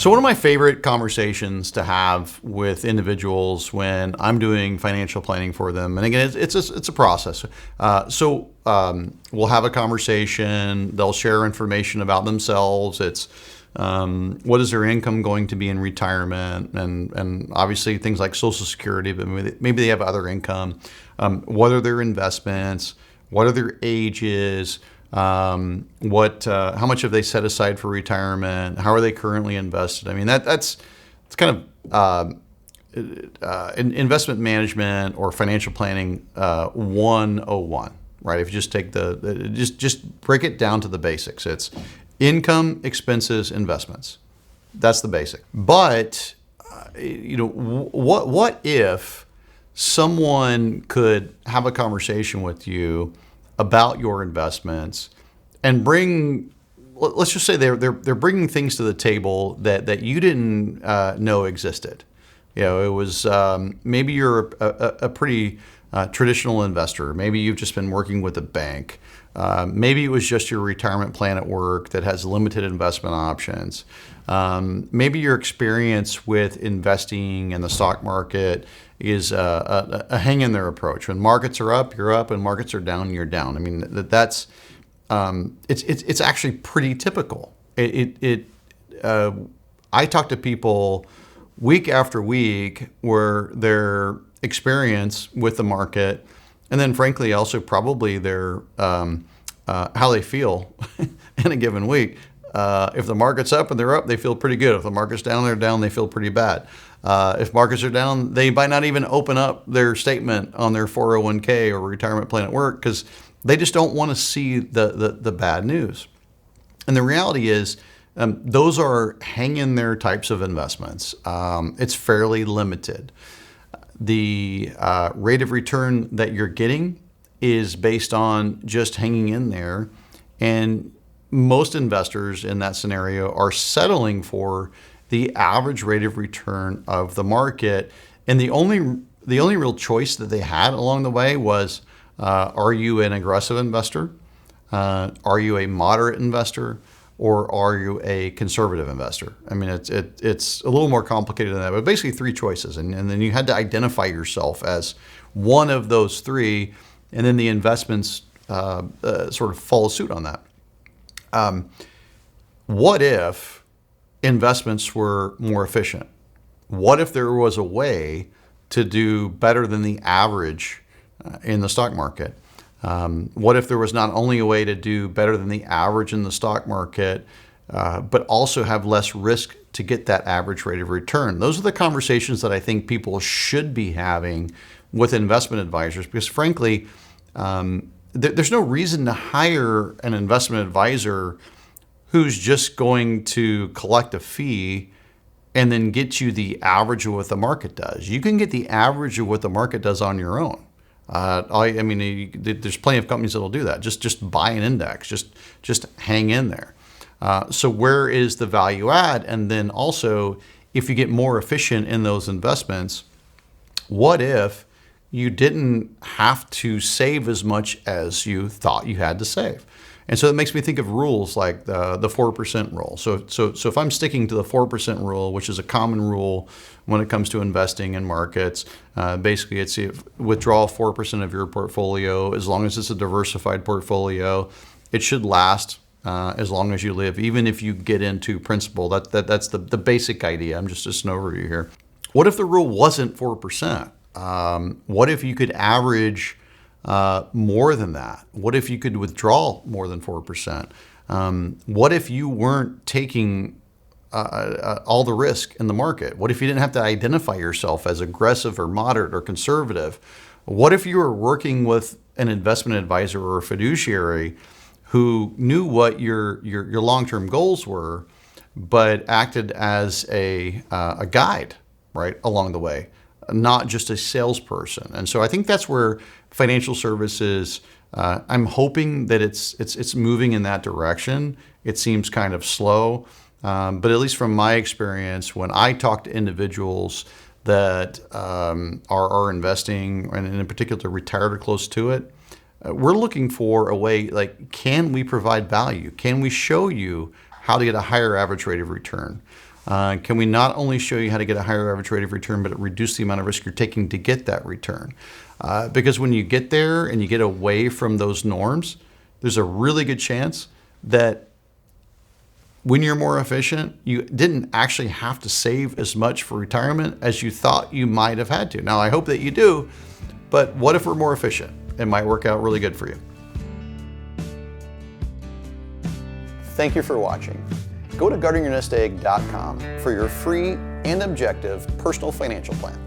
So one of my favorite conversations to have with individuals when I'm doing financial planning for them, and again, it's a process. We'll have a conversation. They'll share information about themselves. It's what is their income going to be in retirement, and obviously things like Social Security, but maybe they have other income. What are their investments? What are their ages? How much have they set aside for retirement? How are they currently invested? I mean, it's kind of investment management or financial planning 101, right? If you just take just break it down to the basics, it's income, expenses, investments. That's the basic. But what if someone could have a conversation with you about your investments and let's just say they're bringing things to the table that you didn't know existed. It was maybe you're a pretty traditional investor. Maybe you've just been working with a bank. Maybe it was just your retirement plan at work that has limited investment options. Maybe your experience with investing in the stock market is a hang in there approach. When markets are up, you're up, and markets are down, you're down. I mean, that's it's actually pretty typical. I talk to people week after week where their experience with the market, and then frankly also probably their how they feel in a given week. If the market's up and they're up, they feel pretty good. If the market's down, they're down, they feel pretty bad. If markets are down, they might not even open up their statement on their 401k or retirement plan at work because they just don't want to see the bad news. And the reality is those are hang-in-there types of investments. It's fairly limited. The rate of return that you're getting is based on just hanging in there, and most investors in that scenario are settling for the average rate of return of the market. And the only real choice that they had along the way was, are you an aggressive investor? Are you a moderate investor? Or are you a conservative investor? I mean, it's a little more complicated than that, but basically three choices. And then you had to identify yourself as one of those three, and then the investments sort of follow suit on that. What if investments were more efficient? What if there was a way to do better than the average in the stock market? What if there was not only a way to do better than the average in the stock market, but also have less risk to get that average rate of return? Those are the conversations that I think people should be having with investment advisors, because frankly, there's no reason to hire an investment advisor who's just going to collect a fee and then get you the average of what the market does. You can get the average of what the market does on your own. I mean, there's plenty of companies that'll do that. Just buy an index. Just hang in there. So where is the value add? And then also, if you get more efficient in those investments, what if you didn't have to save as much as you thought you had to save? And so it makes me think of rules like the 4% rule. So if I'm sticking to the 4% rule, which is a common rule when it comes to investing in markets, basically it's withdraw 4% of your portfolio. As long as it's a diversified portfolio, it should last as long as you live, even if you get into principal. That's the basic idea. I'm just an overview here. What if the rule wasn't 4%? What if you could average more than that? What if you could withdraw more than 4%? What if you weren't taking all the risk in the market? What if you didn't have to identify yourself as aggressive or moderate or conservative? What if you were working with an investment advisor or a fiduciary who knew what your long-term goals were, but acted as a guide, right, along the way, not just a salesperson? And so I think that's where financial services, I'm hoping that it's moving in that direction. It seems kind of slow, but at least from my experience, when I talk to individuals that are investing, and in particular retired or close to it, we're looking for a way, like, can we provide value? Can we show you how to get a higher average rate of return? Can we not only show you how to get a higher average rate of return, but reduce the amount of risk you're taking to get that return? Because when you get there and you get away from those norms, there's a really good chance that when you're more efficient, you didn't actually have to save as much for retirement as you thought you might have had to. Now, I hope that you do, but what if we're more efficient? It might work out really good for you. Thank you for watching. Go to guardingyournestegg.com for your free and objective personal financial plan.